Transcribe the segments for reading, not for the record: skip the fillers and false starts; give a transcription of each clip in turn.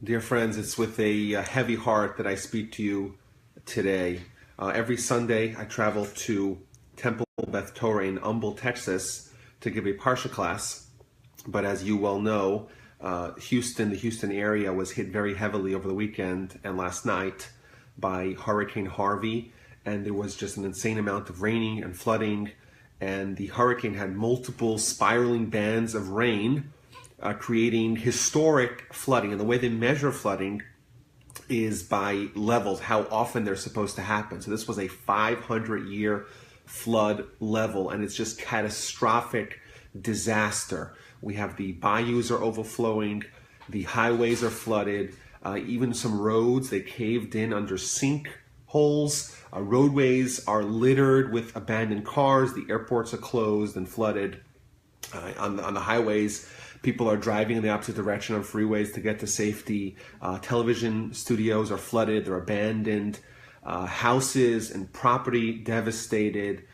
Dear friends, it's with a heavy heart that I speak to you today. Every Sunday, I travel to Temple Beth Torah in Humble, Texas, to give a Parsha class. But as you well know, the Houston area was hit very heavily over the weekend and last night by Hurricane Harvey, and there was just an insane amount of raining and flooding, and the hurricane had multiple spiraling bands of rain, creating historic flooding. And the way they measure flooding is by levels, how often they're supposed to happen. So this was a 500-year flood level, and it's just catastrophic disaster. We have the bayous are overflowing, the highways are flooded, even some roads, they caved in under sinkholes. Roadways are littered with abandoned cars. The airports are closed and flooded. On the highways, people are driving in the opposite direction on freeways to get to safety. Television studios are flooded, they're abandoned. Houses and property devastated.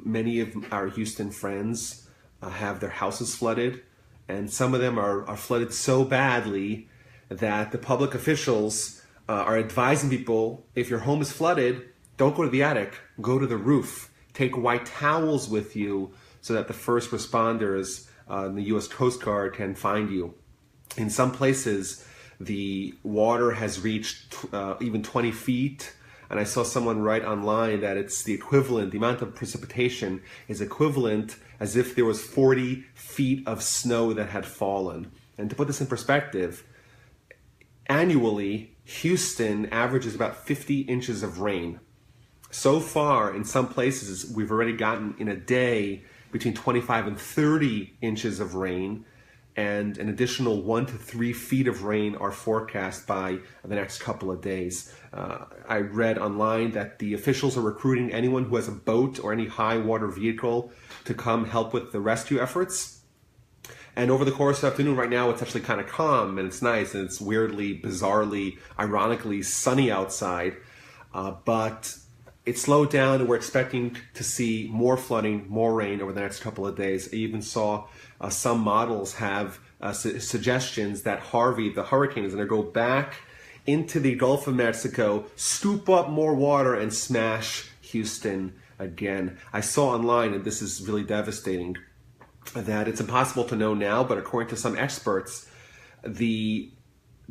Many of our Houston friends have their houses flooded, and some of them are flooded so badly that the public officials are advising people, if your home is flooded, don't go to the attic, go to the roof. Take white towels with you so that the first responders in the U.S. Coast Guard can find you. In some places, the water has reached even 20 feet. And I saw someone write online that it's the equivalent, the amount of precipitation is equivalent as if there was 40 feet of snow that had fallen. And to put this in perspective, annually, Houston averages about 50 inches of rain. So far, in some places, we've already gotten in a day between 25 and 30 inches of rain, and an additional 1 to 3 feet of rain are forecast by the next couple of days. I read online that the officials are recruiting anyone who has a boat or any high water vehicle to come help with the rescue efforts. And over the course of the afternoon, right now, it's actually kind of calm and it's nice, and it's weirdly, bizarrely, ironically sunny outside. But it slowed down, and we're expecting to see more flooding, more rain over the next couple of days. I even saw some models have suggestions that Harvey, the hurricane, is going to go back into the Gulf of Mexico, scoop up more water, and smash Houston again. I saw online, and this is really devastating, that it's impossible to know now, but according to some experts, the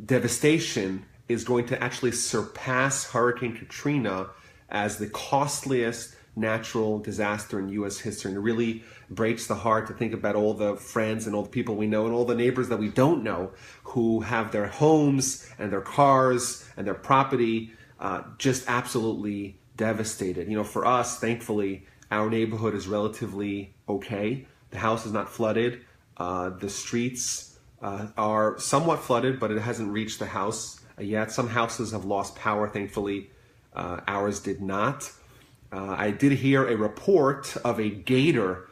devastation is going to actually surpass Hurricane Katrina as the costliest natural disaster in U.S. history. And it really breaks the heart to think about all the friends and all the people we know and all the neighbors that we don't know who have their homes and their cars and their property just absolutely devastated. You know, for us, thankfully, our neighborhood is relatively okay. The house is not flooded. The streets are somewhat flooded, but it hasn't reached the house yet. Some houses have lost power, thankfully. Ours did not. I did hear a report of a gator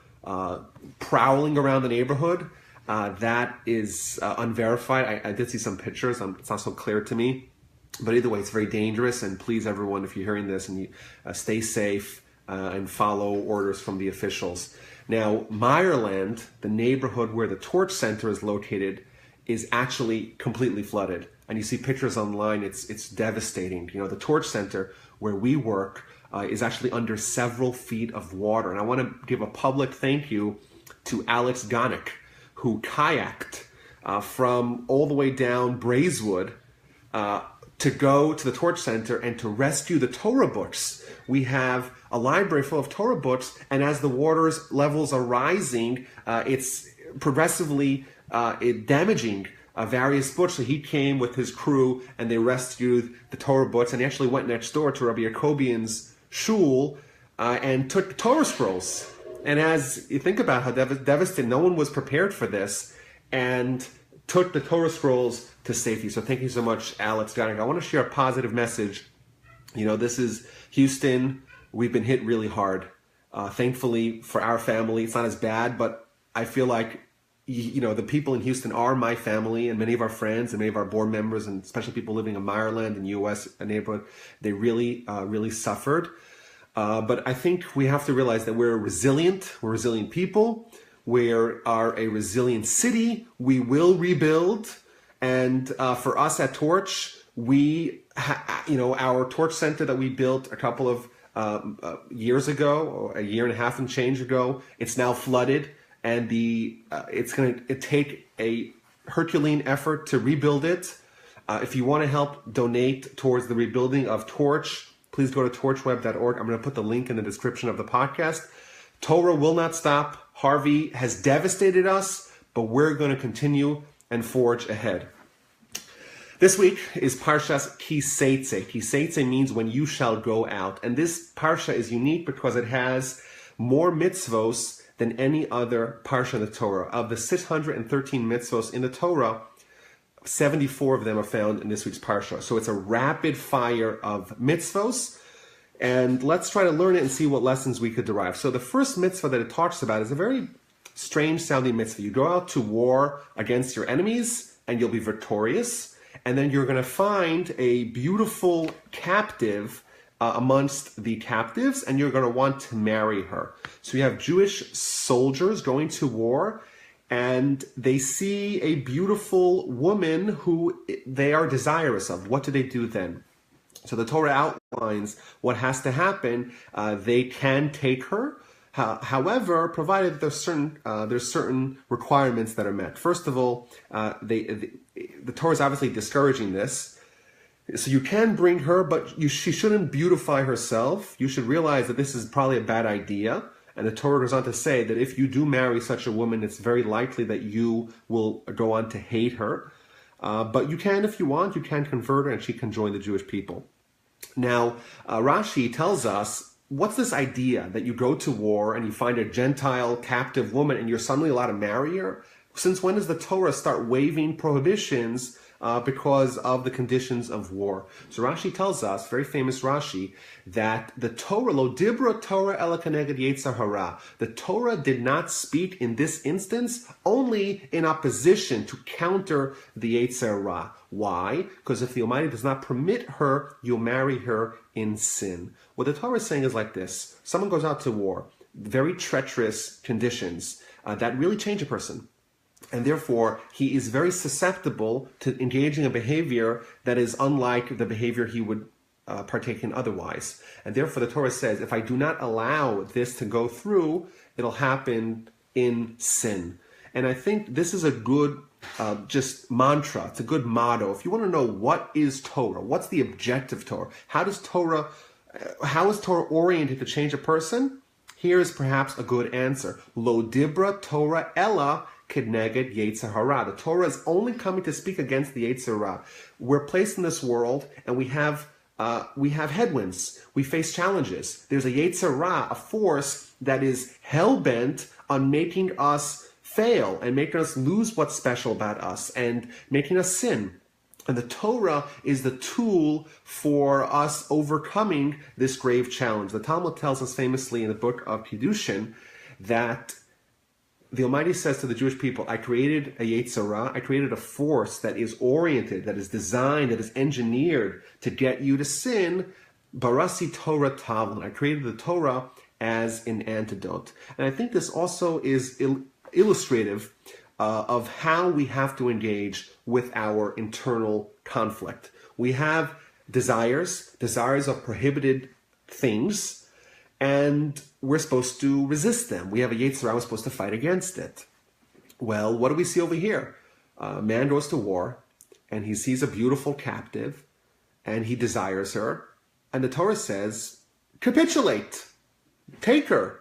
prowling around the neighborhood. That is unverified. I did see some pictures. It's not so clear to me. But either way, it's very dangerous. And please, everyone, if you're hearing this, and you stay safe and follow orders from the officials. Now, Meyerland, the neighborhood where the Torch Center is located, is actually completely flooded. And you see pictures online, it's devastating. You know, the Torch Center, where we work, is actually under several feet of water. And I want to give a public thank you to Alex Gonick, who kayaked from all the way down Braeswood to go to the Torch Center and to rescue the Torah books. We have a library full of Torah books, and as the water's levels are rising, it's progressively damaging various books. So he came with his crew and they rescued the Torah books, and he actually went next door to Rabbi Yakovian's shul and took the Torah scrolls. And as you think about how devastating, no one was prepared for this, and took the Torah scrolls to safety. So thank you so much, Alex Gonick. I want to share a positive message. You know, this is Houston. We've been hit really hard. Thankfully for our family, it's not as bad, but I feel like, you know, the people in Houston are my family, and many of our friends and many of our board members, and especially people living in Meyerland and U.S. neighborhood, they really suffered. But I think we have to realize that we're resilient people. We are a resilient city. We will rebuild. And for us at Torch, our Torch Center that we built a couple of years ago, or a year and a half and change ago, it's now flooded, and it's going to take a Herculean effort to rebuild it. If you want to help donate towards the rebuilding of Torch, please go to torchweb.org. I'm going to put the link in the description of the podcast. Torah will not stop. Harvey has devastated us, but we're going to continue and forge ahead. This week is Parshas Teitzei. Teitzei means when you shall go out. And this Parsha is unique because it has more mitzvos than any other Parsha in the Torah. Of the 613 mitzvos in the Torah, 74 of them are found in this week's Parsha. So it's a rapid fire of mitzvos. And let's try to learn it and see what lessons we could derive. So the first mitzvah that it talks about is a very strange sounding mitzvah. You go out to war against your enemies and you'll be victorious. And then you're going to find a beautiful captive amongst the captives, and you're going to want to marry her. So you have Jewish soldiers going to war, and they see a beautiful woman who they are desirous of. What do they do then? So the Torah outlines what has to happen. They can take her. However, provided there's certain requirements that are met. First of all, the Torah is obviously discouraging this. So you can bring her, but she shouldn't beautify herself. You should realize that this is probably a bad idea. And the Torah goes on to say that if you do marry such a woman, it's very likely that you will go on to hate her. But you can, if you want, you can convert her and she can join the Jewish people. Now, Rashi tells us, what's this idea that you go to war and you find a Gentile captive woman and you're suddenly allowed to marry her? Since when does the Torah start waiving prohibitions because of the conditions of war? So Rashi tells us, very famous Rashi, that the Torah, lo dibra Torah ela keneged yetzer hara, the Torah did not speak in this instance only in opposition to counter the yetzer hara. Why? Because if the Almighty does not permit her, you'll marry her in sin. What the Torah is saying is like this. Someone goes out to war, very treacherous conditions that really change a person. And therefore, he is very susceptible to engaging a behavior that is unlike the behavior he would partake in otherwise. And therefore, the Torah says, if I do not allow this to go through, it'll happen in sin. And I think this is a good just mantra. It's a good motto. If you want to know what is Torah, what's the objective Torah, how is Torah oriented to change a person? Here is perhaps a good answer. Lo dibra Torah ella keneged yetzer hara. The Torah is only coming to speak against the yetzer hara. We're placed in this world, and we have headwinds. We face challenges. There's a yetzer hara, a force that is hell-bent on making us fail and making us lose what's special about us and making us sin. And the Torah is the tool for us overcoming this grave challenge. The Talmud tells us famously in the book of Kiddushin that the Almighty says to the Jewish people, I created a yetzer hara, I created a force that is oriented, that is designed, that is engineered to get you to sin. Barasi Torah Tavlin. I created the Torah as an antidote. And I think this also is illustrative of how we have to engage with our internal conflict. We have desires of prohibited things, and we're supposed to resist them. We have a yetzer hara, we're supposed to fight against it. Well, what do we see over here? A man goes to war, and he sees a beautiful captive, and he desires her, and the Torah says, capitulate, take her.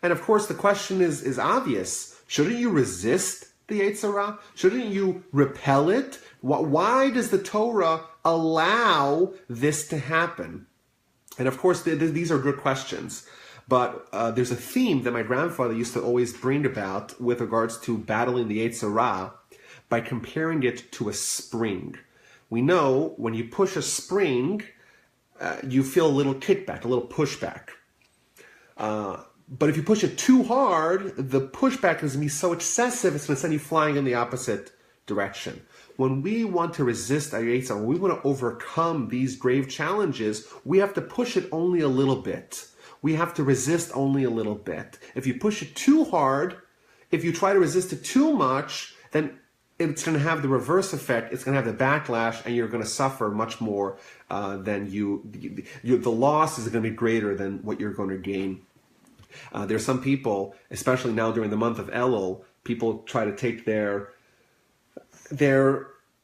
And of course, the question is obvious. Shouldn't you resist the yetzer hara? Shouldn't you repel it? Why does the Torah allow this to happen? And of course, these are good questions. But there's a theme that my grandfather used to always bring about with regards to battling the yetzer hara by comparing it to a spring. We know when you push a spring, you feel a little kickback, a little pushback. But if you push it too hard, the pushback is going to be so excessive, it's going to send you flying in the opposite direction. When we want to resist our yetzer hara, when we want to overcome these grave challenges, we have to push it only a little bit. We have to resist only a little bit. If you push it too hard, if you try to resist it too much, then it's going to have the reverse effect. It's going to have the backlash, and you're going to suffer much more than the loss is going to be greater than what you're going to gain. There's some people, especially now during the month of Elul, people try to take their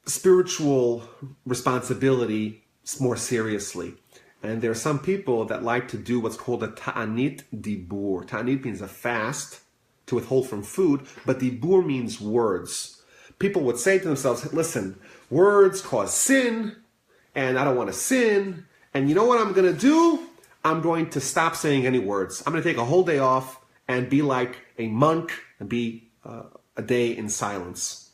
spiritual responsibility more seriously. And there are some people that like to do what's called a ta'anit dibur. Ta'anit means a fast, to withhold from food, but dibur means words. People would say to themselves, listen, words cause sin, and I don't want to sin, and you know what I'm going to do? I'm going to stop saying any words. I'm going to take a whole day off and be like a monk and be a day in silence.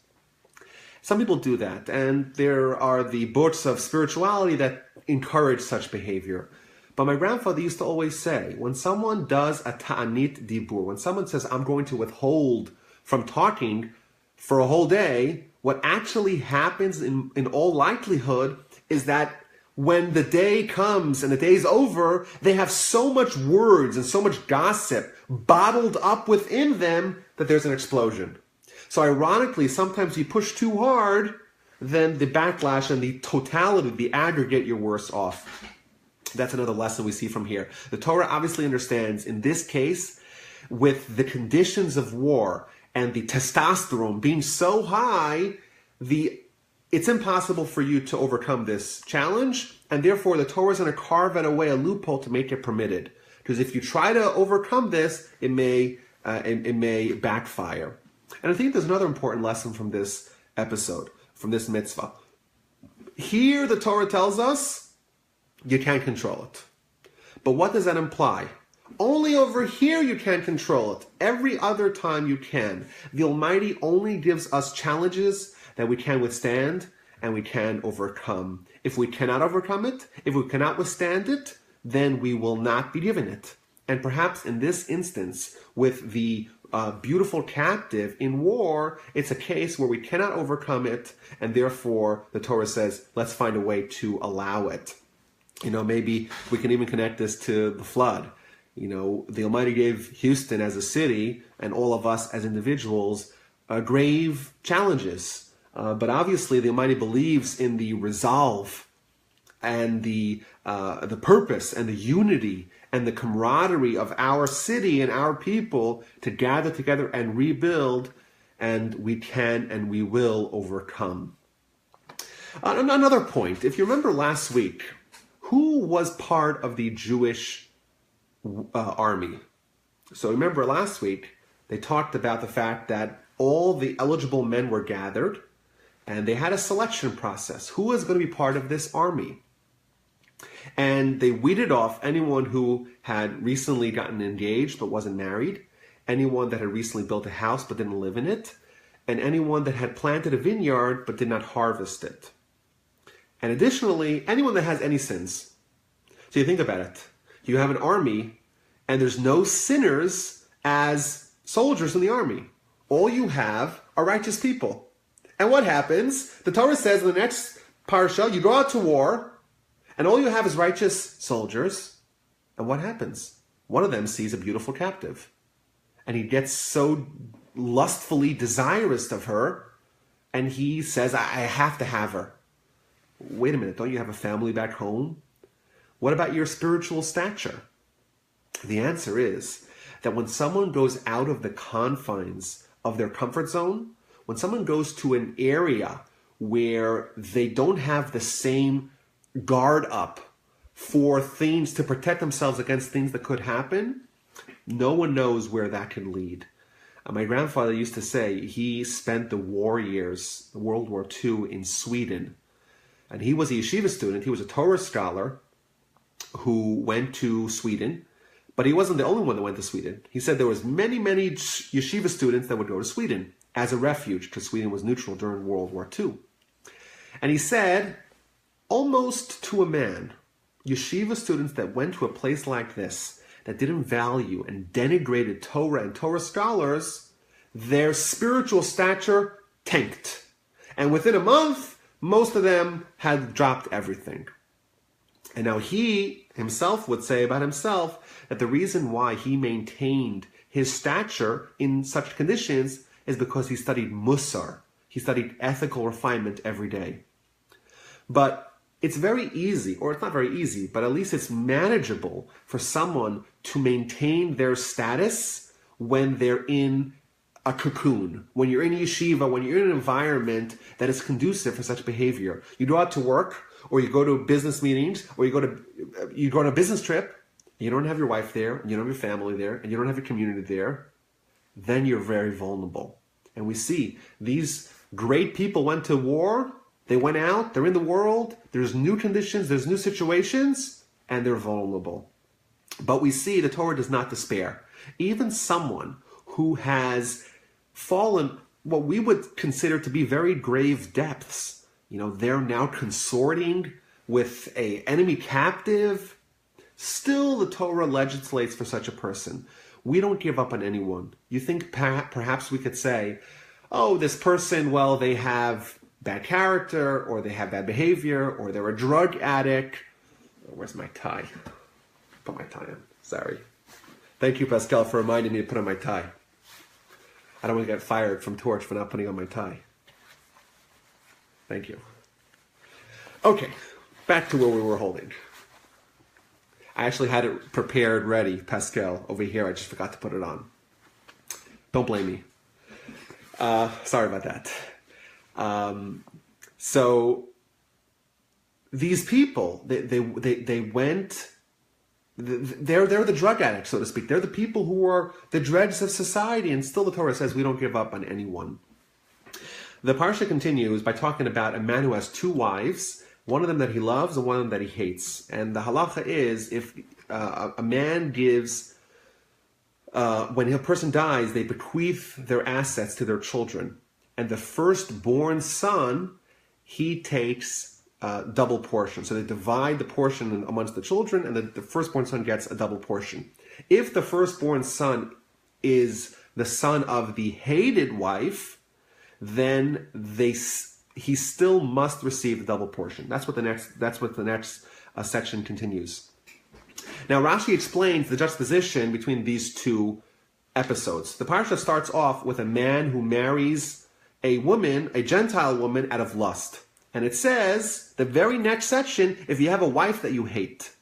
Some people do that, and there are the books of spirituality that encourage such behavior. But my grandfather used to always say, when someone does a ta'anit dibur, when someone says, I'm going to withhold from talking for a whole day, what actually happens in all likelihood is that when the day comes and the day's over, they have so much words and so much gossip bottled up within them that there's an explosion. So ironically, sometimes you push too hard, then the backlash and the totality, the aggregate, you're worse off. That's another lesson we see from here. The Torah obviously understands, in this case, with the conditions of war and the testosterone being so high, it's impossible for you to overcome this challenge, and therefore the Torah is going to carve out a loophole to make it permitted. Because if you try to overcome this, it may backfire. And I think there's another important lesson from this episode, from this mitzvah. Here the Torah tells us you can't control it. But what does that imply? Only over here you can control it. Every other time you can. The Almighty only gives us challenges that we can withstand and we can overcome. If we cannot overcome it, if we cannot withstand it, then we will not be given it. And perhaps in this instance, with the beautiful captive in war, it's a case where we cannot overcome it, and therefore the Torah says, let's find a way to allow it. Maybe we can even connect this to the flood. The Almighty gave Houston as a city and all of us as individuals grave challenges. But obviously the Almighty believes in the resolve and the purpose and the unity and the camaraderie of our city and our people to gather together and rebuild, and we can and we will overcome. Another point, if you remember last week, who was part of the Jewish army? So remember last week, they talked about the fact that all the eligible men were gathered, and they had a selection process. Who was going to be part of this army? And they weeded off anyone who had recently gotten engaged but wasn't married, anyone that had recently built a house but didn't live in it, and anyone that had planted a vineyard but did not harvest it. And additionally, anyone that has any sins. So you think about it. You have an army, and there's no sinners as soldiers in the army. All you have are righteous people. And what happens? The Torah says in the next Parsha, you go out to war, and all you have is righteous soldiers. And what happens? One of them sees a beautiful captive. And he gets so lustfully desirous of her, and he says, I have to have her. Wait a minute, don't you have a family back home? What about your spiritual stature? The answer is that when someone goes out of the confines of their comfort zone, when someone goes to an area where they don't have the same guard up for things to protect themselves against things that could happen, no one knows where that can lead. My grandfather used to say he spent the war years, World War II, in Sweden. And he was a yeshiva student. He was a Torah scholar who went to Sweden. But he wasn't the only one that went to Sweden. He said there was many yeshiva students that would go to Sweden as a refuge because Sweden was neutral during World War II. And he said, almost to a man, yeshiva students that went to a place like this, that didn't value and denigrated Torah and Torah scholars, their spiritual stature tanked. And within a month, most of them had dropped everything. And now he himself would say about himself that the reason why he maintained his stature in such conditions is because he studied Musar. He studied ethical refinement every day. But it's very easy, or it's not very easy, but at least it's manageable for someone to maintain their status when they're in a cocoon, when you're in yeshiva, when you're in an environment that is conducive for such behavior. You go out to work, or you go to business meetings, or you go on a business trip, you don't have your wife there, and you don't have your family there, and you don't have your community there, then you're very vulnerable. And we see these great people went to war, they went out, they're in the world, there's new conditions, there's new situations, and they're vulnerable. But we see the Torah does not despair. Even someone who has fallen what we would consider to be very grave depths, they're now consorting with an enemy captive, still the Torah legislates for such a person. We don't give up on anyone. You think perhaps we could say, oh, this person, well, they have bad character, or they have bad behavior, or they're a drug addict. Where's my tie? Put my tie on. Sorry. Thank you, Pascal, for reminding me to put on my tie. I don't want to get fired from Torch for not putting on my tie. Thank you. Okay, back to where we were holding. I actually had it prepared, ready, Pascal, over here. I just forgot to put it on. Don't blame me. Sorry about that. So these people, they went. They're the drug addicts, so to speak. They're the people who are the dregs of society, and still the Torah says we don't give up on anyone. The Parsha continues by talking about a man who has two wives, one of them that he loves and one of them that he hates. And the halacha is, if a man gives, when a person dies, they bequeath their assets to their children. And the firstborn son, he takes double portion. So they divide the portion amongst the children, and the firstborn son gets a double portion. If the firstborn son is the son of the hated wife, then he still must receive the double portion. That's what the next section continues. Now Rashi explains the juxtaposition between these two episodes. The Parsha starts off with a man who marries a woman, a Gentile woman, out of lust. And it says, the very next section, if you have a wife that you hate.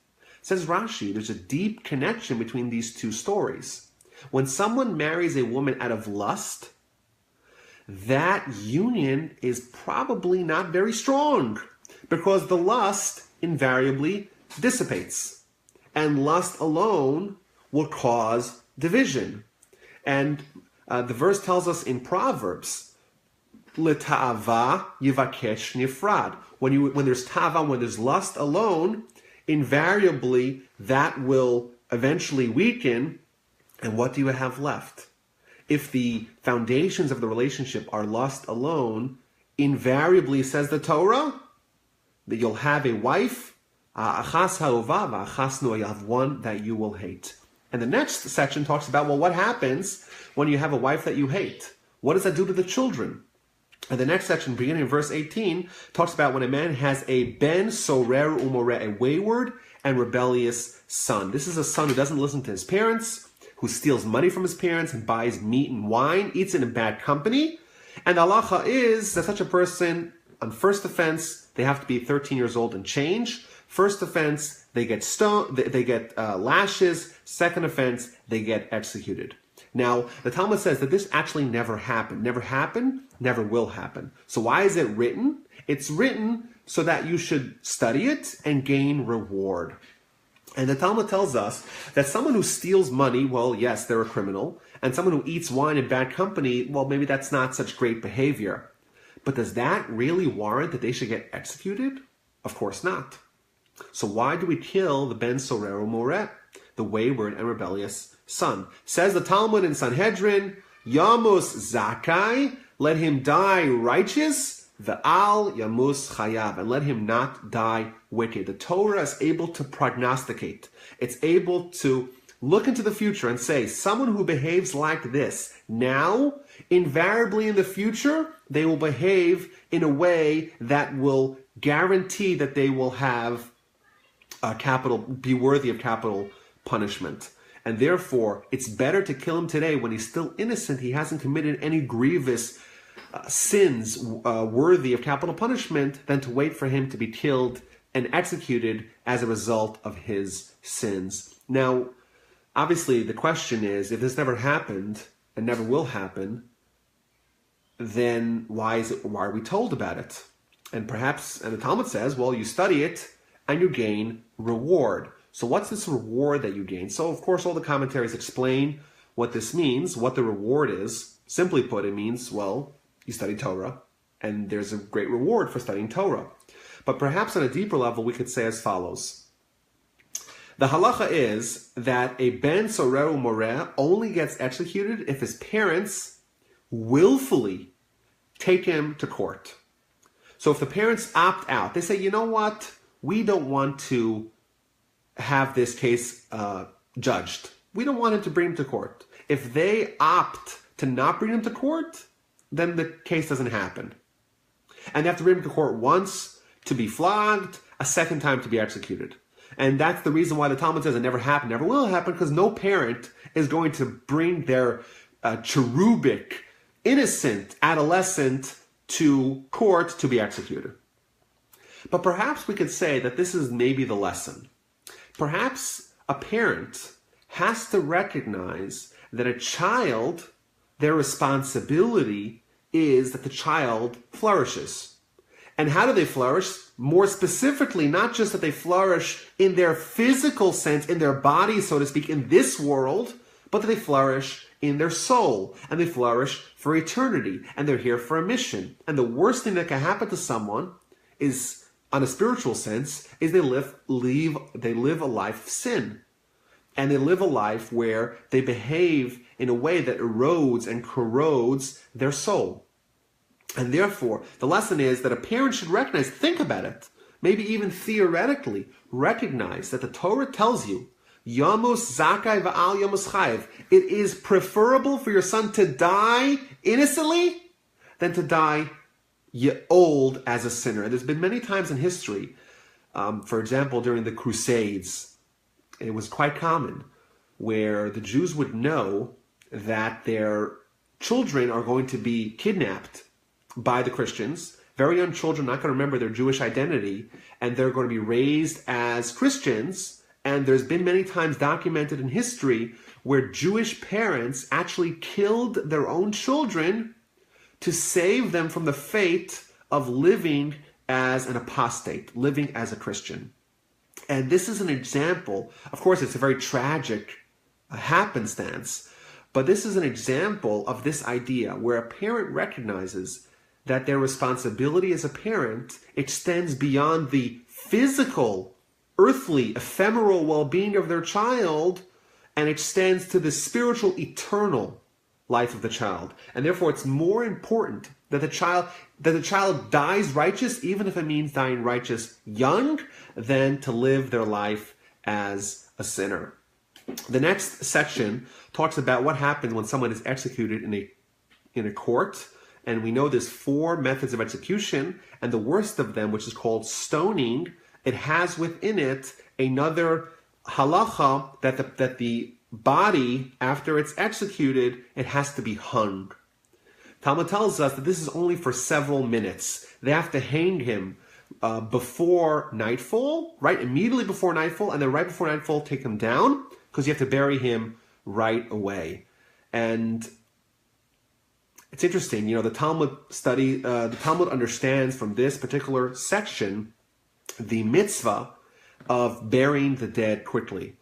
Says Rashi, there's a deep connection between these two stories. When someone marries a woman out of lust, that union is probably not very strong, because the lust invariably dissipates. And lust alone will cause division. And the verse tells us in Proverbs, L'ta'ava yivakesh nifrad. When there's tava, when there's lust alone, invariably that will eventually weaken. And what do you have left? If the foundations of the relationship are lust alone, invariably, says the Torah, that you'll have a wife, achas ha'ova v'achas noah, you'll have one that you will hate. And the next section talks about, well, what happens when you have a wife that you hate? What does that do to the children? And the next section, beginning in verse 18, talks about when a man has a ben sorer umoreh, a wayward and rebellious son. This is a son who doesn't listen to his parents, who steals money from his parents and buys meat and wine, eats it in bad company. And the halacha is that such a person, on first offense, they have to be 13 years old and change. First offense, they get lashes. Second offense, they get executed. Now, the Talmud says that this actually never happened. Never happened, never will happen. So why is it written? It's written so that you should study it and gain reward. And the Talmud tells us that someone who steals money, well, yes, they're a criminal. And someone who eats wine in bad company, well, maybe that's not such great behavior. But does that really warrant that they should get executed? Of course not. So why do we kill the ben sorer umoreh, the wayward and rebellious son? Says the Talmud in Sanhedrin, Yamus zakai, let him die righteous, ve'al yamus chayav, and let him not die wicked. The Torah is able to prognosticate. It's able to look into the future and say, someone who behaves like this now, invariably in the future, they will behave in a way that will guarantee that they will have be worthy of capital punishment. And therefore, it's better to kill him today when he's still innocent. He hasn't committed any grievous sins worthy of capital punishment than to wait for him to be killed and executed as a result of his sins. Now, obviously, the question is, if this never happened and never will happen, then why are we told about it? And the Talmud says, well, you study it and you gain reward. So what's this reward that you gain? So, of course, all the commentaries explain what this means, what the reward is. Simply put, it means, well, you study Torah, and there's a great reward for studying Torah. But perhaps on a deeper level, we could say as follows. The halacha is that a ben sorer u'moreh only gets executed if his parents willfully take him to court. So if the parents opt out, they say, you know what, we don't want to have this case judged. We don't want him to bring him to court. If they opt to not bring him to court, then the case doesn't happen. And they have to bring him to court once to be flogged, a second time to be executed. And that's the reason why the Talmud says it never happened, never will happen, because no parent is going to bring their cherubic, innocent adolescent to court to be executed. But perhaps we could say that this is maybe the lesson. Perhaps a parent has to recognize that a child, their responsibility is that the child flourishes. And how do they flourish? More specifically, not just that they flourish in their physical sense, in their body, so to speak, in this world, but that they flourish in their soul, and they flourish for eternity, and they're here for a mission. And the worst thing that can happen to someone is, on a spiritual sense, is they live a life of sin. And they live a life where they behave in a way that erodes and corrodes their soul. And therefore, the lesson is that a parent should recognize, think about it, maybe even theoretically recognize that the Torah tells you, Yamus Zakai Va'al Yamus Chayev. It is preferable for your son to die innocently than to die old as a sinner. And there's been many times in history, for example, during the Crusades, it was quite common where the Jews would know that their children are going to be kidnapped by the Christians. Very young children not going to remember their Jewish identity, and they're going to be raised as Christians. And there's been many times documented in history where Jewish parents actually killed their own children to save them from the fate of living as an apostate, living as a Christian. And this is an example. Of course, it's a very tragic happenstance, but this is an example of this idea where a parent recognizes that their responsibility as a parent extends beyond the physical, earthly, ephemeral well-being of their child and extends to the spiritual, eternal life of the child. And therefore, it's more important that the child dies righteous, even if it means dying righteous young, than to live their life as a sinner. The next section talks about what happens when someone is executed in a court. And we know there's 4 methods of execution, and the worst of them, which is called stoning, it has within it another halacha that the body, after it's executed, it has to be hung. Talmud tells us that this is only for several minutes. They have to hang him before nightfall, right? Immediately before nightfall, and then right before nightfall, take him down, because you have to bury him right away. And it's interesting, the Talmud understands from this particular section the mitzvah of burying the dead quickly.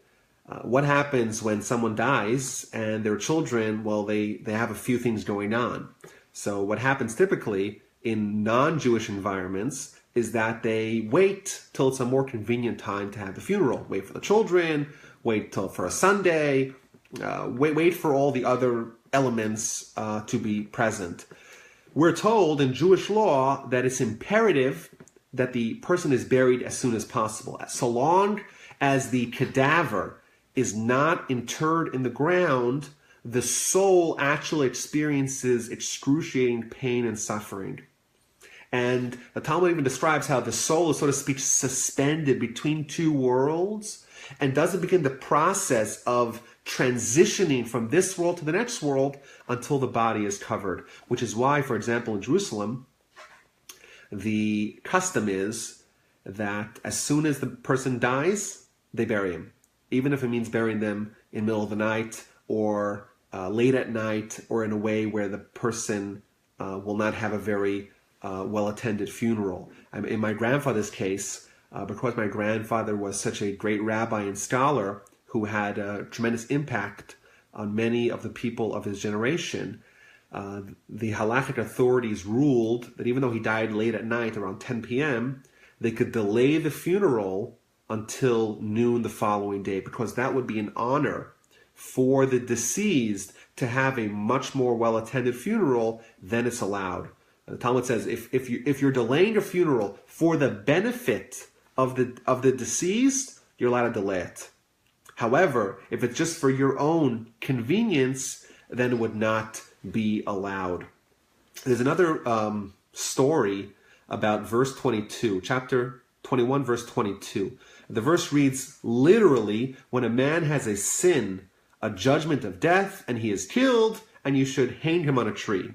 What happens when someone dies and their children, well, they have a few things going on. So what happens typically in non-Jewish environments is that they wait till it's a more convenient time to have the funeral. Wait for the children, wait till for a Sunday, wait for all the other elements to be present. We're told in Jewish law that it's imperative that the person is buried as soon as possible. So long as the cadaver is not interred in the ground, the soul actually experiences excruciating pain and suffering. And the Talmud even describes how the soul is, so to speak, suspended between 2 worlds and doesn't begin the process of transitioning from this world to the next world until the body is covered. Which is why, for example, in Jerusalem, the custom is that as soon as the person dies, they bury him. Even if it means burying them in the middle of the night or late at night or in a way where the person will not have a very well-attended funeral. In my grandfather's case, because my grandfather was such a great rabbi and scholar who had a tremendous impact on many of the people of his generation, the halachic authorities ruled that even though he died late at night around 10 p.m., they could delay the funeral until noon the following day, because that would be an honor for the deceased to have a much more well-attended funeral than it's allowed. The Talmud says if you're delaying a funeral for the benefit of the deceased, you're allowed to delay it. However, if it's just for your own convenience, then it would not be allowed. There's another story about verse 22, chapter 21, verse 22. The verse reads, literally, when a man has a sin, a judgment of death, and he is killed, and you should hang him on a tree.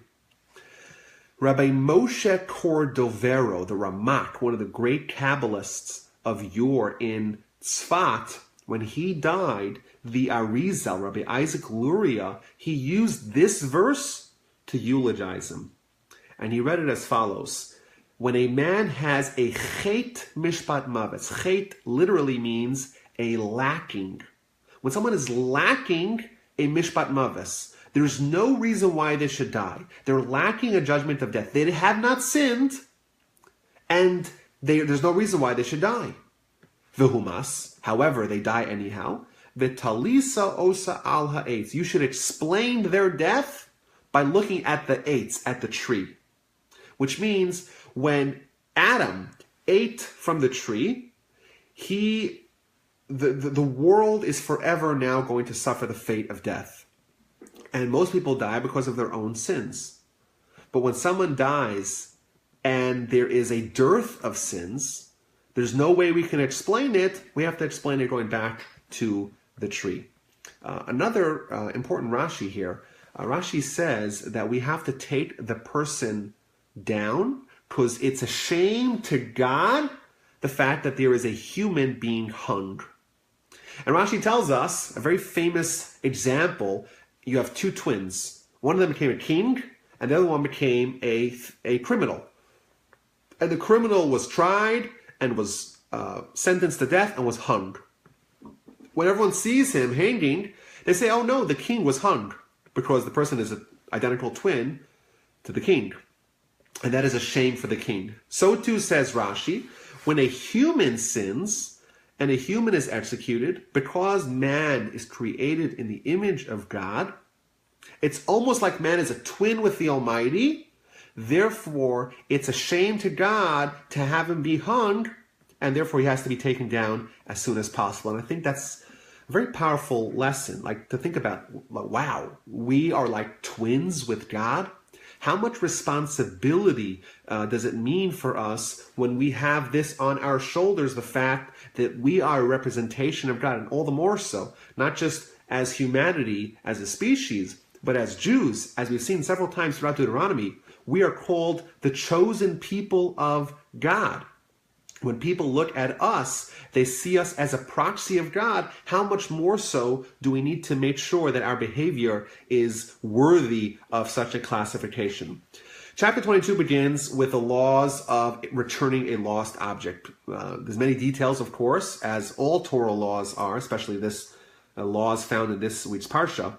Rabbi Moshe Cordovero, the Ramak, one of the great Kabbalists of yore in Tzfat, when he died, the Arizal, Rabbi Isaac Luria, he used this verse to eulogize him. And he read it as follows. When a man has a chet mishpat mavetz, chet literally means a lacking. When someone is lacking a mishpat mavetz, there's no reason why they should die. They're lacking a judgment of death. They have not sinned, and there's no reason why they should die. V'humas, however, they die anyhow. V'talisa osa al ha'etz. You should explain their death by looking at the eitz, at the tree. Which means when Adam ate from the tree, the world is forever now going to suffer the fate of death. And most people die because of their own sins. But when someone dies and there is a dearth of sins, there's no way we can explain it. We have to explain it going back to the tree. Another important Rashi here. Rashi says that we have to take the person down because it's a shame to God the fact that there is a human being hung. And Rashi tells us a very famous example. You have two twins. One of them became a king, and the other one became a criminal. And the criminal was tried and was sentenced to death and was hung. When everyone sees him hanging, they say, oh no, the king was hung, because the person is an identical twin to the king. And that is a shame for the king. So too says Rashi, when a human sins and a human is executed, because man is created in the image of God, it's almost like man is a twin with the Almighty. Therefore, it's a shame to God to have him be hung, and therefore he has to be taken down as soon as possible. And I think that's a very powerful lesson, like to think about, wow, we are like twins with God. How much responsibility does it mean for us when we have this on our shoulders, the fact that we are a representation of God, and all the more so, not just as humanity, as a species, but as Jews, as we've seen several times throughout Deuteronomy, we are called the chosen people of God. When people look at us, they see us as a proxy of God. How much more so do we need to make sure that our behavior is worthy of such a classification? Chapter 22 begins with the laws of returning a lost object. There's many details, of course, as all Torah laws are, especially this laws found in this week's Parsha.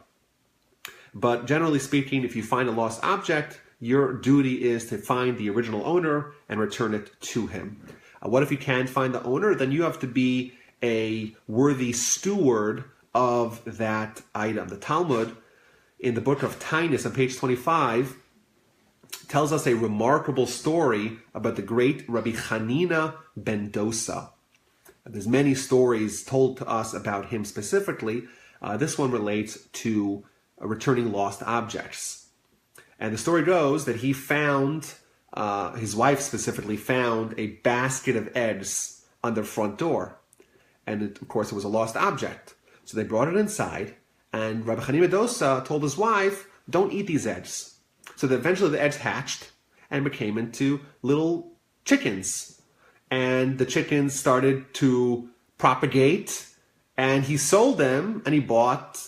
But generally speaking, if you find a lost object, your duty is to find the original owner and return it to him. What if you can't find the owner? Then you have to be a worthy steward of that item. The Talmud, in the book of Tainus on page 25, tells us a remarkable story about the great Rabbi Hanina ben Dosa. There's many stories told to us about him specifically. This one relates to returning lost objects. And the story goes that he found, his wife specifically found a basket of eggs on their front door. And of course it was a lost object. So they brought it inside, And Rabbi Chanina Dosa told his wife, don't eat these eggs. So that eventually the eggs hatched and became into little chickens. And the chickens started to propagate, and he sold them, and he bought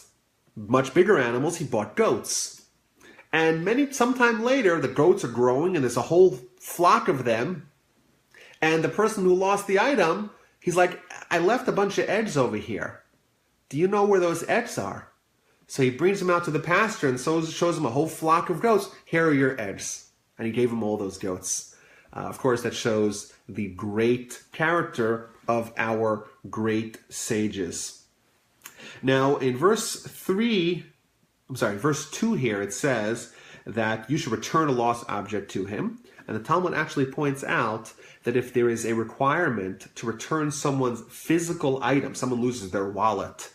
much bigger animals. He bought goats. And sometime later, the goats are growing, and there's a whole flock of them. And the person who lost the item, he's like, I left a bunch of eggs over here. Do you know where those eggs are? So he brings them out to the pasture and shows them a whole flock of goats. Here are your eggs. And he gave them all those goats. Of course, that shows the great character of our great sages. Now, in verse 2 here, it says that you should return a lost object to him. And the Talmud actually points out that if there is a requirement to return someone's physical item, someone loses their wallet,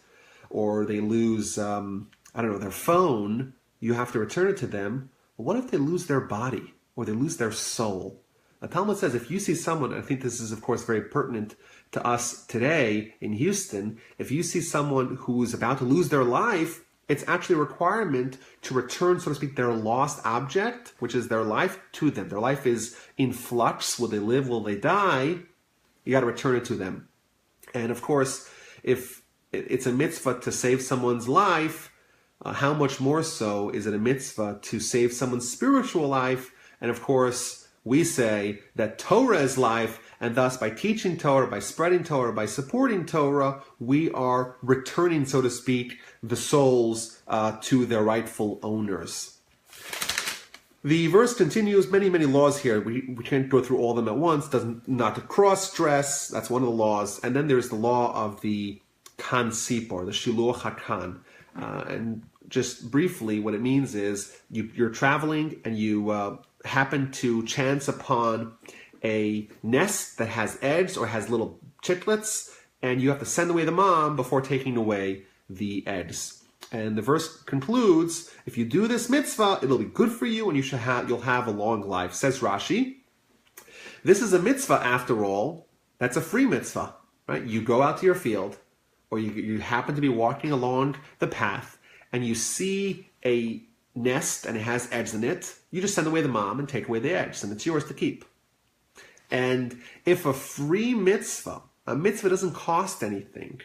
or they lose, their phone, you have to return it to them. But what if they lose their body, or they lose their soul? The Talmud says if you see someone, I think this is of course very pertinent to us today in Houston, if you see someone who's about to lose their life, it's actually a requirement to return, so to speak, their lost object, which is their life, to them. Their life is in flux. Will they live? Will they die? You got to return it to them. And of course, if it's a mitzvah to save someone's life, how much more so is it a mitzvah to save someone's spiritual life? And of course, we say that Torah is life, and thus by teaching Torah, by spreading Torah, by supporting Torah, we are returning, so to speak, the souls to their rightful owners. The verse continues, many laws here. We can't go through all of them at once. Not to cross-dress, that's one of the laws. And then there's the law of the kan sipor, the shiluach hakan. And just briefly, what it means is you're traveling and you happen to chance upon a nest that has eggs or has little chicklets, and you have to send away the mom before taking away the eggs. And the verse concludes, if you do this mitzvah, it'll be good for you and you'll have a long life. Says Rashi, this is a mitzvah after all, that's a free mitzvah, right? You go out to your field, or you happen to be walking along the path, and you see a nest and it has eggs in it, you just send away the mom and take away the eggs, and it's yours to keep. And if a free mitzvah, a mitzvah doesn't cost anything,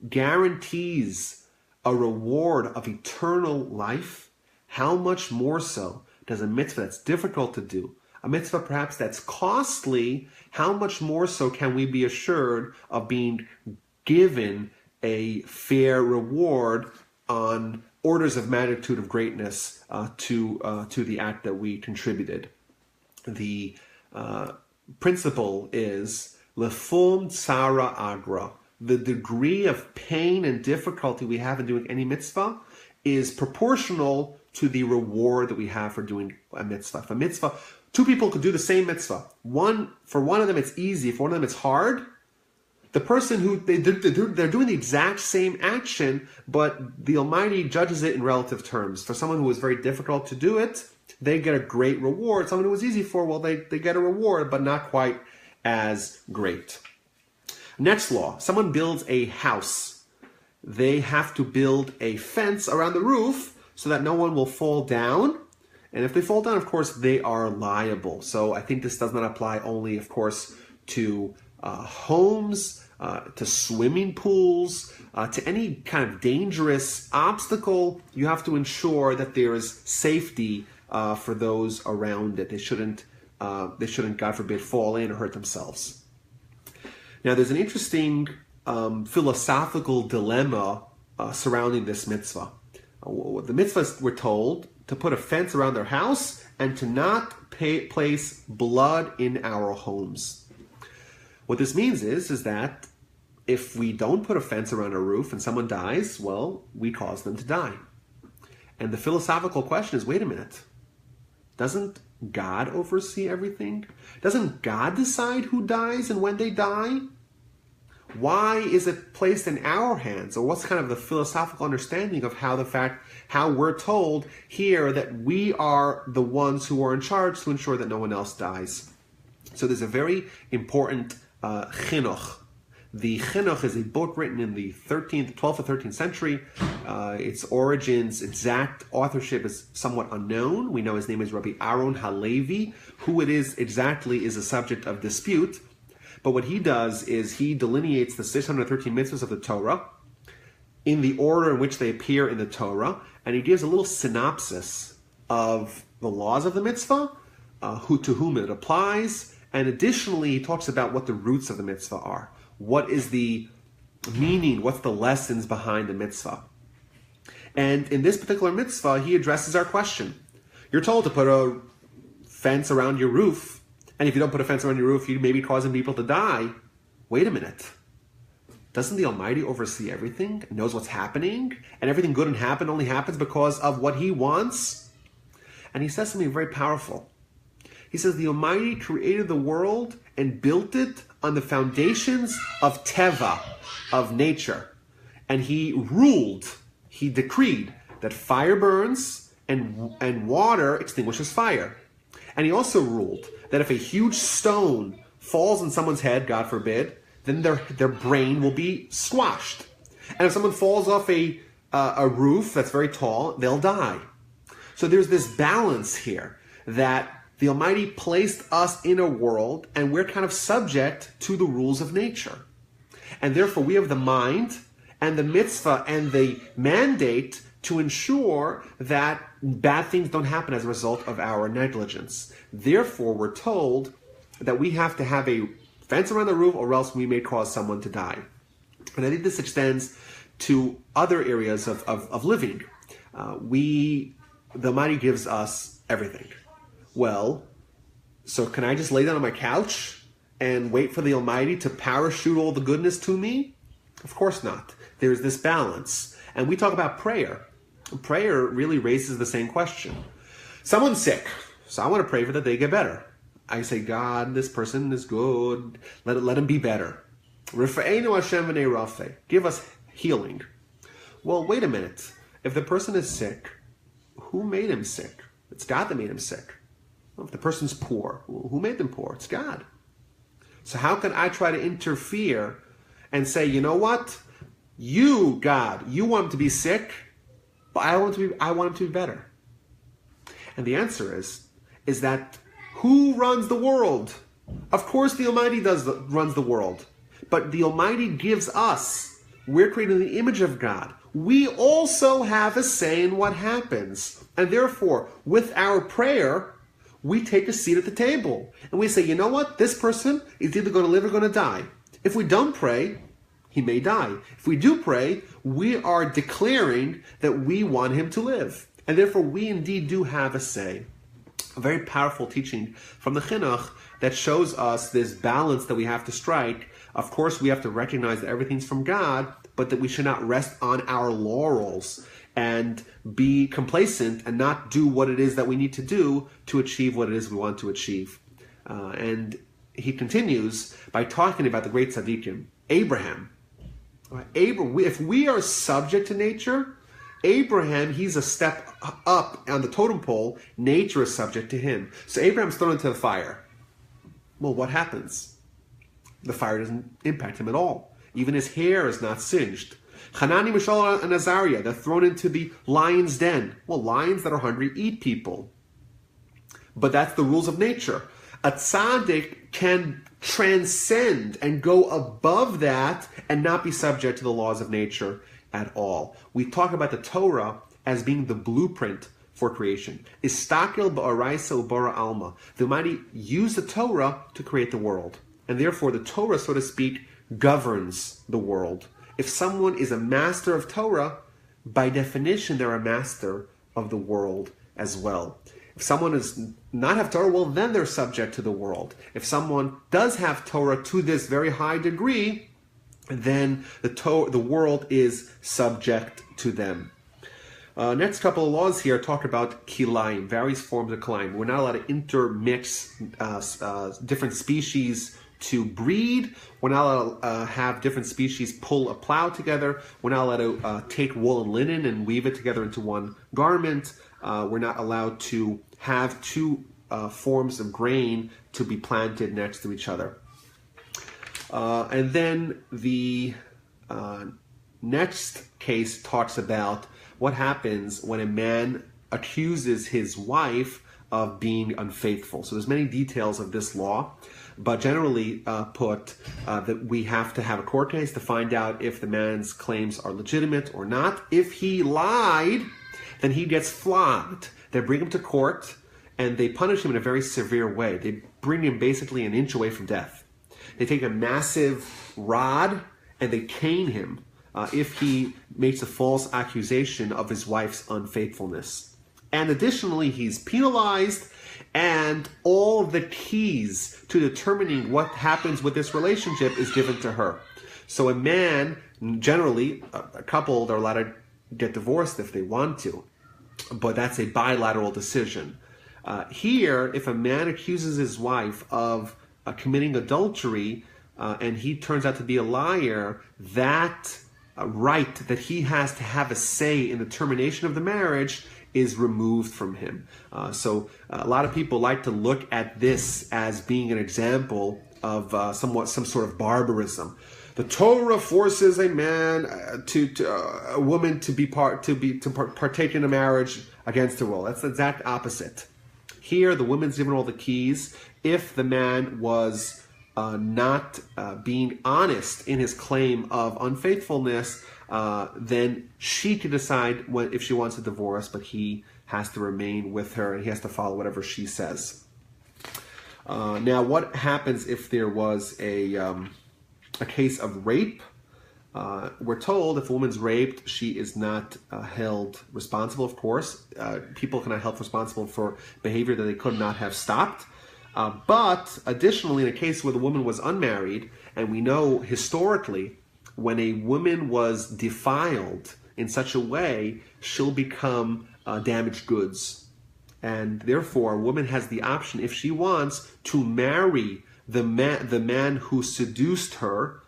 guarantees a reward of eternal life, how much more so does a mitzvah that's difficult to do, a mitzvah perhaps that's costly, how much more so can we be assured of being given a fair reward on orders of magnitude of greatness to the act that we contributed? The principle is lefum tsara agra. The degree of pain and difficulty we have in doing any mitzvah is proportional to the reward that we have for doing a mitzvah. If a mitzvah, two people could do the same mitzvah. For one of them it's easy, for one of them it's hard. The person who they're doing the exact same action, but the Almighty judges it in relative terms. For someone who was very difficult to do it, they get a great reward. Someone who was easy for, well, they get a reward, but not quite as great. Next law, someone builds a house. They have to build a fence around the roof so that no one will fall down. And if they fall down, of course, they are liable. So I think this does not apply only, of course, to homes, to swimming pools, to any kind of dangerous obstacle. You have to ensure that there is safety for those around it. They shouldn't, God forbid, fall in or hurt themselves. Now, there's an interesting philosophical dilemma surrounding this mitzvah. The mitzvahs were told to put a fence around their house and to not place blood in our homes. What this means is that if we don't put a fence around our roof and someone dies, well, we cause them to die. And the philosophical question is, wait a minute, doesn't God oversee everything? Doesn't God decide who dies and when they die? Why is it placed in our hands? Or what's kind of the philosophical understanding of how we're told here that we are the ones who are in charge to ensure that no one else dies? So there's a very important chinuch The Chinuch is a book written in the 12th or 13th century. Its origins, exact authorship is somewhat unknown. We know his name is Rabbi Aaron Halevi. Who it is exactly is a subject of dispute. But what he does is he delineates the 613 mitzvahs of the Torah in the order in which they appear in the Torah, and he gives a little synopsis of the laws of the mitzvah, to whom it applies, and additionally he talks about what the roots of the mitzvah are. What is the meaning, what's the lessons behind the mitzvah? And in this particular mitzvah, he addresses our question. You're told to put a fence around your roof, and if you don't put a fence around your roof, you may be causing people to die. Wait a minute. Doesn't the Almighty oversee everything, knows what's happening, and everything good and happen only happens because of what he wants? And he says something very powerful. He says the Almighty created the world and built it on the foundations of teva, of nature. And he ruled, he decreed that fire burns and water extinguishes fire. And he also ruled that if a huge stone falls on someone's head, God forbid, then their brain will be squashed. And if someone falls off a roof that's very tall, they'll die. So there's this balance here that the Almighty placed us in a world and we're kind of subject to the rules of nature. And therefore we have the mind and the mitzvah and the mandate to ensure that bad things don't happen as a result of our negligence. Therefore we're told that we have to have a fence around the roof or else we may cause someone to die. And I think this extends to other areas of living. The Almighty gives us everything. Well, so can I just lay down on my couch and wait for the Almighty to parachute all the goodness to me? Of course not. There's this balance. And we talk about prayer. Prayer really raises the same question. Someone's sick, so I want to pray for that they get better. I say, God, this person is good. Let him be better. Rifa'enu Hashem v'nei rafeh. Give us healing. Well, wait a minute. If the person is sick, who made him sick? It's God that made him sick. Well, if the person's poor, who made them poor? It's God. So how can I try to interfere and say, you know what? You, God, you want him to be sick, but I want him to be better. And the answer is that who runs the world? Of course the Almighty runs the world. But the Almighty gives us, we're created in the image of God. We also have a say in what happens. And therefore, with our prayer, we take a seat at the table. And we say, you know what? This person is either going to live or going to die. If we don't pray, he may die. If we do pray, we are declaring that we want him to live. And therefore, we indeed do have a say. A very powerful teaching from the Chinuch that shows us this balance that we have to strike. Of course, we have to recognize that everything's from God, but that we should not rest on our laurels and be complacent and not do what it is that we need to do to achieve what it is we want to achieve. And he continues by talking about the great tzaddikim. Abraham. If we are subject to nature, Abraham, he's a step up on the totem pole. Nature is subject to him. So Abraham's thrown into the fire. Well, what happens? The fire doesn't impact him at all. Even his hair is not singed. Hanani, Mishael, and Azariah, they're thrown into the lion's den. Well, lions that are hungry eat people. But that's the rules of nature. A tzaddik can transcend and go above that and not be subject to the laws of nature at all. We talk about the Torah as being the blueprint for creation. Istakel ba'araisa ubara alma. The Almighty used the Torah to create the world. And therefore the Torah, so to speak, governs the world. If someone is a master of Torah, by definition, they're a master of the world as well. If someone does not have Torah, well, then they're subject to the world. If someone does have Torah to this very high degree, then the world is subject to them. Next couple of laws here talk about kilayim, various forms of kilayim. We're not allowed to intermix different species to breed. We're not allowed to have different species pull a plow together. We're not allowed to take wool and linen and weave it together into one garment. We're not allowed to have two forms of grain to be planted next to each other. And then the next case talks about what happens when a man accuses his wife of being unfaithful. So there's many details of this law, but generally put that we have to have a court case to find out if the man's claims are legitimate or not. If he lied, then he gets flogged. They bring him to court and they punish him in a very severe way. They bring him basically an inch away from death. They take a massive rod and they cane him if he makes a false accusation of his wife's unfaithfulness. And additionally, he's penalized, and all the keys to determining what happens with this relationship is given to her. So a man, generally, a couple, they're allowed to get divorced if they want to, but that's a bilateral decision. Here, if a man accuses his wife of committing adultery and he turns out to be a liar, that right that he has to have a say in the termination of the marriage is removed from him. So a lot of people like to look at this as being an example of some sort of barbarism. The Torah forces a man a woman to partake in a marriage against her will. That's the exact opposite. Here, the woman's given all the keys. If the man was not being honest in his claim of unfaithfulness, then she can decide if she wants a divorce, but he has to remain with her and he has to follow whatever she says. Now, what happens if there was a case of rape? We're told if a woman's raped, she is not held responsible, of course. People cannot held responsible for behavior that they could not have stopped. But additionally, in a case where the woman was unmarried, and we know historically, when a woman was defiled in such a way, she'll become damaged goods. And therefore, a woman has the option, if she wants, to marry the man who seduced her,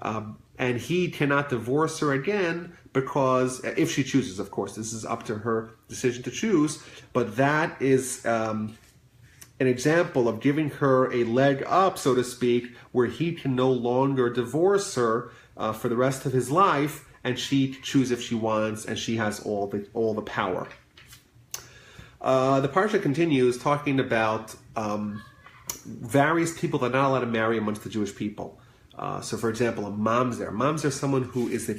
and he cannot divorce her again, because if she chooses, of course, this is up to her decision to choose, but that is an example of giving her a leg up, so to speak, where he can no longer divorce her for the rest of his life, and she can choose if she wants, and she has all the power. The Parsha continues talking about various people that are not allowed to marry amongst the Jewish people. So, for example, a mamzer. Mamzer is someone who is a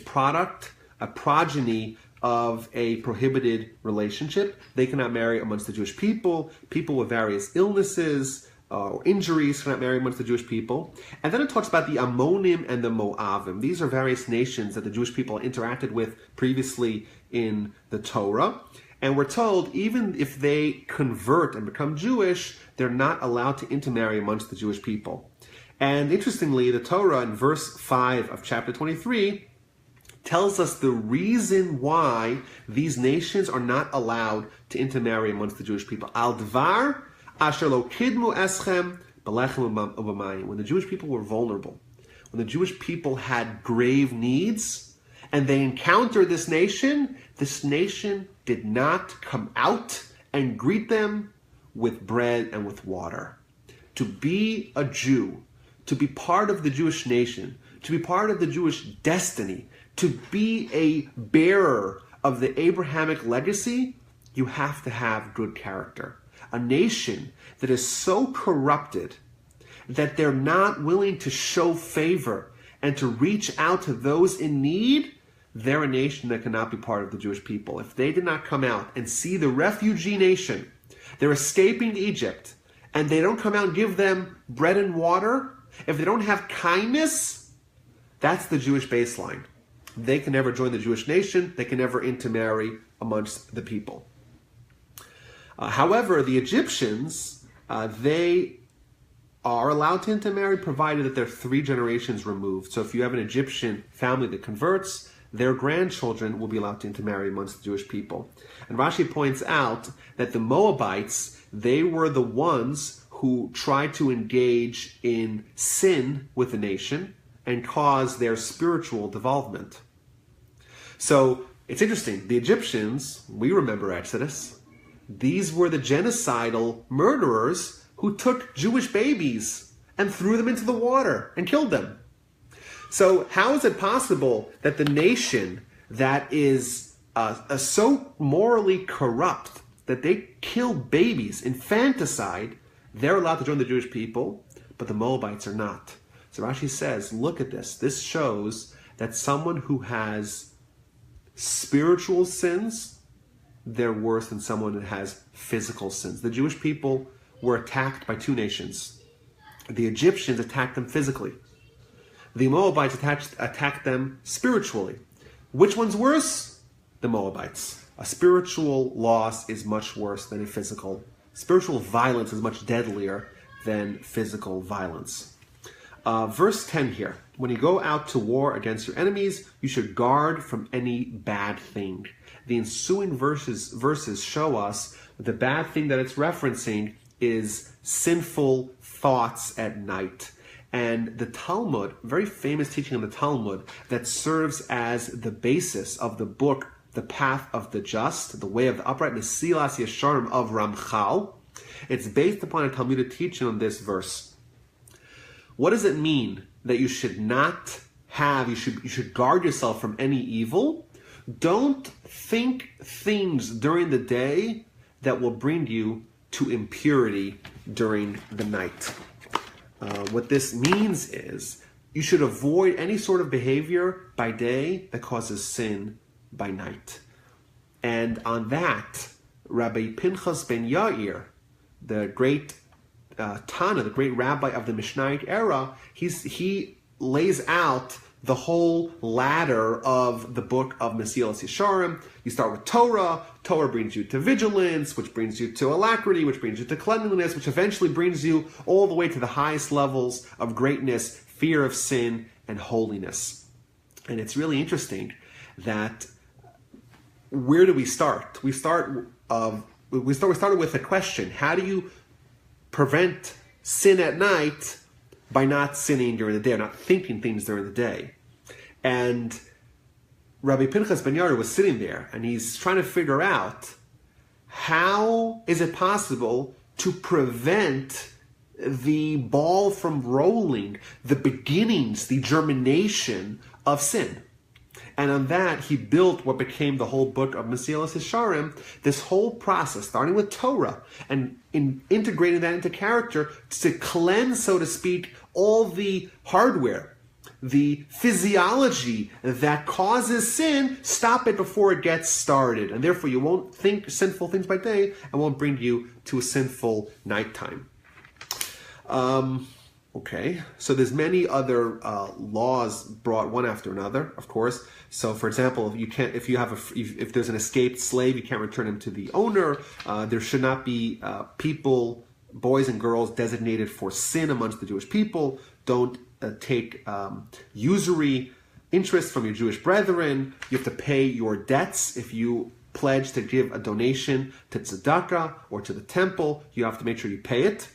progeny of a prohibited relationship. They cannot marry amongst the Jewish people. People with various illnesses or injuries cannot marry amongst the Jewish people. And then it talks about the Ammonim and the Moavim. These are various nations that the Jewish people interacted with previously in the Torah. And we're told even if they convert and become Jewish, they're not allowed to intermarry amongst the Jewish people. And interestingly, the Torah in verse 5 of chapter 23 tells us the reason why these nations are not allowed to intermarry amongst the Jewish people. Al dvar asher lo kidmu eschem belechem u'b'mayim. When the Jewish people were vulnerable, when the Jewish people had grave needs, and they encountered this nation did not come out and greet them with bread and with water. To be a Jew, to be part of the Jewish nation, to be part of the Jewish destiny, to be a bearer of the Abrahamic legacy, you have to have good character. A nation that is so corrupted that they're not willing to show favor and to reach out to those in need, they're a nation that cannot be part of the Jewish people. If they did not come out and see the refugee nation, they're escaping Egypt, and they don't come out and give them bread and water, if they don't have kindness, that's the Jewish baseline. They can never join the Jewish nation. They can never intermarry amongst the people. However, the Egyptians, they are allowed to intermarry provided that they're 3 generations removed. So if you have an Egyptian family that converts, their grandchildren will be allowed to intermarry amongst the Jewish people. And Rashi points out that the Moabites, they were the ones who tried to engage in sin with the nation and cause their spiritual development. So it's interesting. The Egyptians, we remember Exodus, these were the genocidal murderers who took Jewish babies and threw them into the water and killed them. So how is it possible that the nation that is so morally corrupt that they kill babies, infanticide, they're allowed to join the Jewish people, but the Moabites are not? So Rashi says, look at this. This shows that someone who has spiritual sins, they're worse than someone that has physical sins. The Jewish people were attacked by two nations. The Egyptians attacked them physically. The Moabites attacked them spiritually. Which one's worse? The Moabites. A spiritual loss is much worse than a physical. Spiritual violence is much deadlier than physical violence. Verse 10 here. When you go out to war against your enemies, you should guard from any bad thing. The ensuing verses show us that the bad thing that it's referencing is sinful thoughts at night. And the Talmud, very famous teaching in the Talmud, that serves as the basis of the book, The Path of the Just, The Way of the Upright, Mesilas Yesharim of Ramchal. It's based upon a Talmudic teaching on this verse. What does it mean that you should not have, you should guard yourself from any evil? Don't think things during the day that will bring you to impurity during the night. What this means is you should avoid any sort of behavior by day that causes sin by night. And on that, Rabbi Pinchas ben Yair, the great Tana, the great rabbi of the Mishnaic era, he lays out the whole ladder of the book of Mesilas Yesharim. You start with Torah. Torah brings you to vigilance, which brings you to alacrity, which brings you to cleanliness, which eventually brings you all the way to the highest levels of greatness, fear of sin, and holiness. And it's really interesting that where do we start? We started with a question: how do you prevent sin at night by not sinning during the day, or not thinking things during the day? And Rabbi Pinchas ben Yair was sitting there, and he's trying to figure out how is it possible to prevent the ball from rolling, the beginnings, the germination of sin. And on that, he built what became the whole book of Mesilas Yesharim, this whole process, starting with Torah, and integrating that into character to cleanse, so to speak, all the hardware, the physiology that causes sin, stop it before it gets started. And therefore, you won't think sinful things by day and won't bring you to a sinful nighttime. Okay, so there's many other laws brought one after another, of course. So, for example, if there's an escaped slave, you can't return him to the owner. There should not be people, boys and girls, designated for sin amongst the Jewish people. Don't take usury interest from your Jewish brethren. You have to pay your debts. If you pledge to give a donation to tzedakah or to the temple, you have to make sure you pay it.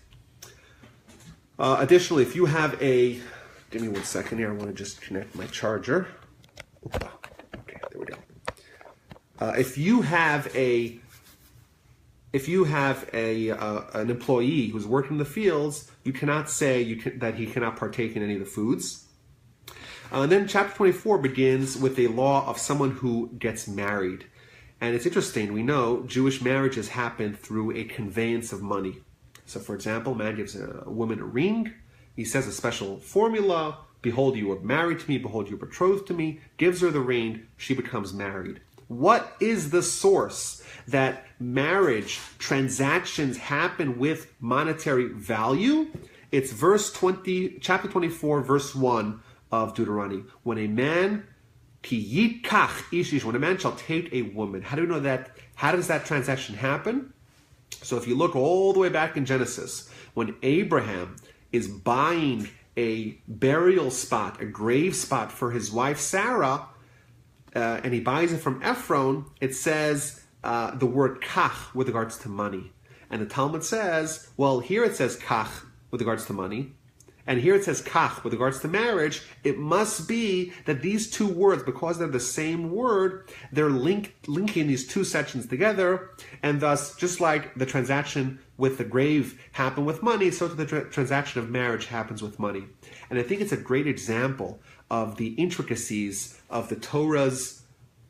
Additionally, if you have give me 1 second here, I want to just connect my charger. Okay, there we go. If you have an employee who's working in the fields, you cannot say that he cannot partake in any of the foods. And then chapter 24 begins with a law of someone who gets married. And it's interesting, we know Jewish marriages happen through a conveyance of money. So, for example, man gives a woman a ring. He says a special formula: behold, you are married to me, behold, you are betrothed to me. Gives her the ring, she becomes married. What is the source that marriage transactions happen with monetary value? It's chapter 24, verse 1 of Deuteronomy. When a man shall take a woman. How do we know that? How does that transaction happen? So if you look all the way back in Genesis, when Abraham is buying a burial spot, a grave spot for his wife Sarah, and he buys it from Ephron, it says the word kach with regards to money. And the Talmud says, well, here it says kach with regards to money, And here it says kach with regards to marriage. It must be that these two words, because they're the same word, they're linking these two sections together. And thus, just like the transaction with the grave happened with money, so the transaction of marriage happens with money. And I think it's a great example of the intricacies of the Torah's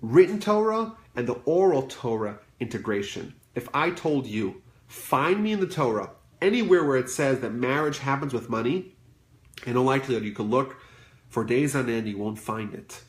written Torah and the oral Torah integration. If I told you, find me in the Torah anywhere where it says that marriage happens with money, in all likelihood you could look for days on end, you won't find it.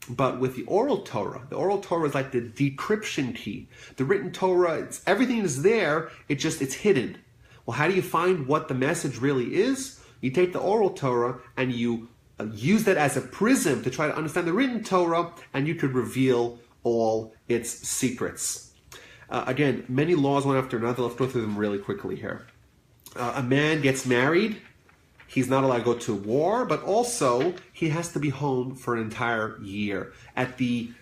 But with the oral Torah is like the decryption key. The written Torah, everything is there, it's hidden. Well, how do you find what the message really is? You take the oral Torah and you use that as a prism to try to understand the written Torah, and you could reveal all its secrets. Again, many laws one after another. Let's go through them really quickly here. A man gets married. He's not allowed to go to war, but also he has to be home for an entire year. At the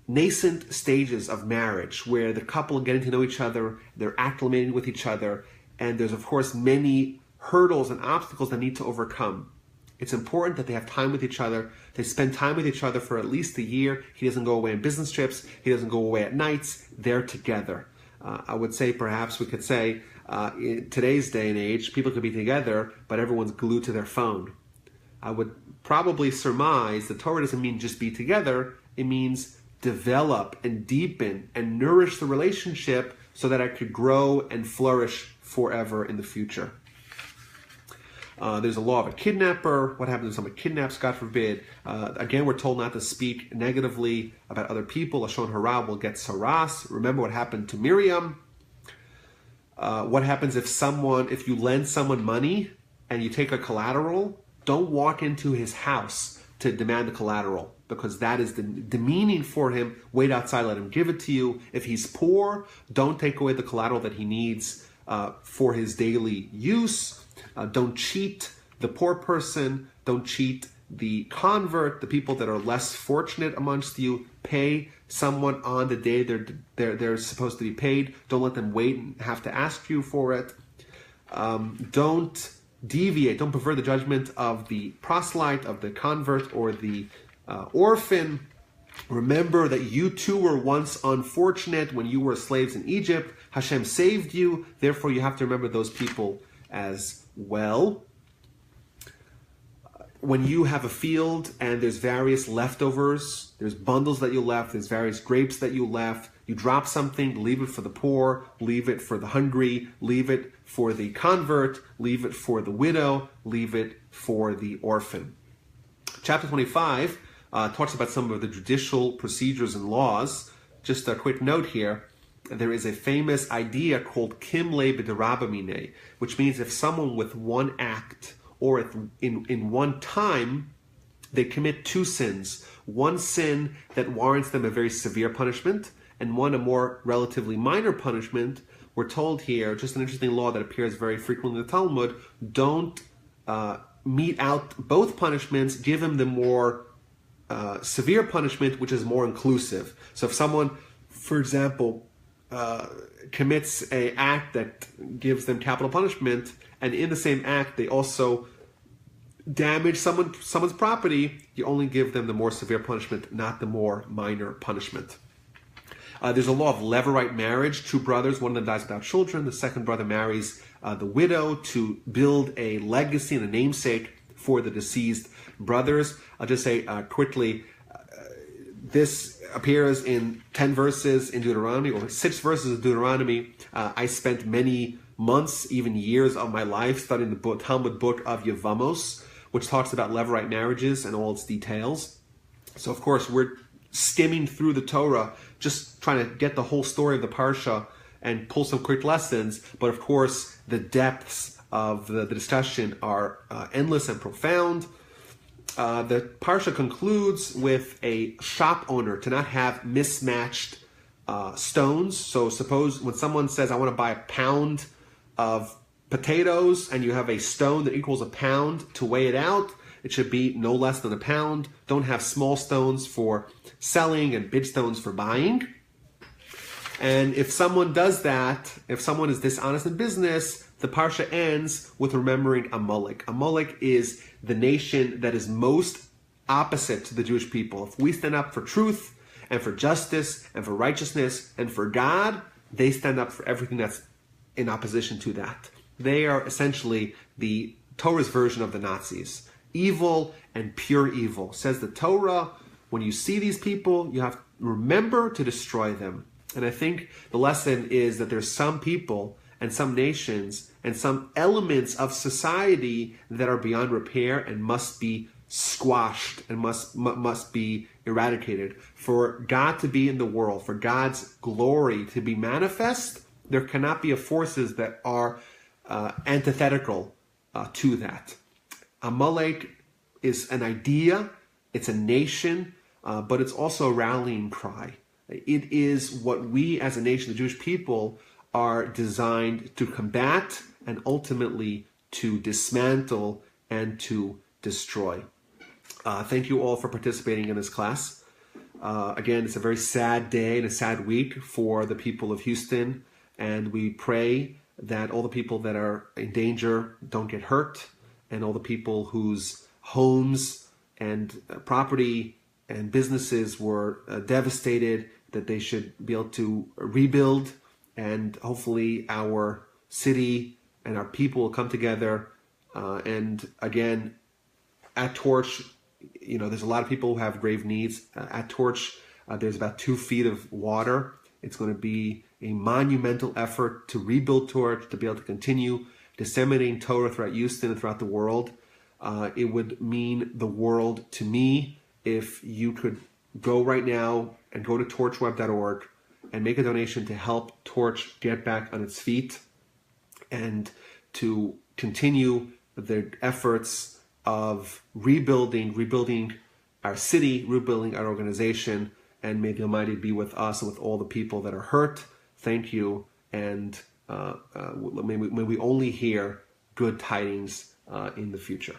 nascent stages of marriage, where the couple are getting to know each other, they're acclimating with each other, and there's, of course, many hurdles and obstacles that need to overcome. It's important that they have time with each other. They spend time with each other for at least a year. He doesn't go away on business trips. He doesn't go away at nights. They're together. I would say, perhaps we could say, in today's day and age, people could be together, but everyone's glued to their phone. I would probably surmise the Torah doesn't mean just be together. It means develop and deepen and nourish the relationship so that it could grow and flourish forever in the future. There's a law of a kidnapper. What happens if someone kidnaps, God forbid? Again, we're told not to speak negatively about other people. Lashon hara will get saras. Remember what happened to Miriam. What happens if you lend someone money and you take a collateral? Don't walk into his house to demand the collateral, because that is demeaning for him. Wait outside, let him give it to you. If he's poor, don't take away the collateral that he needs for his daily use. Don't cheat the poor person. Don't cheat the convert, the people that are less fortunate amongst you. Pay someone on the day they're supposed to be paid. Don't let them wait and have to ask you for it. Don't deviate. Don't prefer the judgment of the proselyte, of the convert, or the orphan. Remember that you too were once unfortunate when you were slaves in Egypt. Hashem saved you. Therefore, you have to remember those people as well. When you have a field and there's various leftovers, there's bundles that you left, there's various grapes that you left, you drop something, leave it for the poor, leave it for the hungry, leave it for the convert, leave it for the widow, leave it for the orphan. Chapter 25 talks about some of the judicial procedures and laws. Just a quick note here. There is a famous idea called kimle b'derabamine, which means if someone with one act or if in one time they commit two sins, one sin that warrants them a very severe punishment and one a more relatively minor punishment, we're told here, just an interesting law that appears very frequently in the Talmud, don't mete out both punishments, give them the more severe punishment, which is more inclusive. So if someone, for example, commits an act that gives them capital punishment, and in the same act they also damage someone's property, you only give them the more severe punishment, not the more minor punishment. There's a law of levirate marriage. Two brothers, one of them dies without children. The second brother marries the widow to build a legacy and a namesake for the deceased brothers. I'll just say quickly, this appears in 10 verses in Deuteronomy, or 6 verses of Deuteronomy. I spent many months, even years of my life studying the Talmud book of Yevamos, which talks about levirate marriages and all its details. So, of course, we're skimming through the Torah, just trying to get the whole story of the Parsha and pull some quick lessons. But, of course, the depths of the discussion are endless and profound. The Parsha concludes with a shop owner to not have mismatched stones. So suppose when someone says, I want to buy a pound of potatoes, and you have a stone that equals a pound to weigh it out, it should be no less than a pound. Don't have small stones for selling and big stones for buying. And if someone does that, if someone is dishonest in business, the Parsha ends with remembering Amalek. Amalek is the nation that is most opposite to the Jewish people. If we stand up for truth and for justice and for righteousness and for God, they stand up for everything that's in opposition to that. They are essentially the Torah's version of the Nazis. Evil and pure evil. Says the Torah, when you see these people, you have to remember to destroy them. And I think the lesson is that there's some people and some nations and some elements of society that are beyond repair and must be squashed and must be eradicated. For God to be in the world, for God's glory to be manifest, there cannot be forces that are antithetical to that. Amalek is an idea, it's a nation, but it's also a rallying cry. It is what we as a nation, the Jewish people, are designed to combat and ultimately to dismantle and to destroy. Thank you all for participating in this class. Again, it's a very sad day and a sad week for the people of Houston, and we pray that all the people that are in danger don't get hurt, and all the people whose homes and property and businesses were devastated, that they should be able to rebuild, and hopefully our city and our people will come together. And again, at Torch, there's a lot of people who have grave needs. At Torch, there's about 2 feet of water. It's going to be a monumental effort to rebuild Torch, to be able to continue disseminating Torah throughout Houston and throughout the world. It would mean the world to me if you could go right now and go to torchweb.org and make a donation to help Torch get back on its feet and to continue the efforts of rebuilding our city, rebuilding our organization, and may the Almighty be with us and with all the people that are hurt. Thank you, and may we only hear good tidings in the future.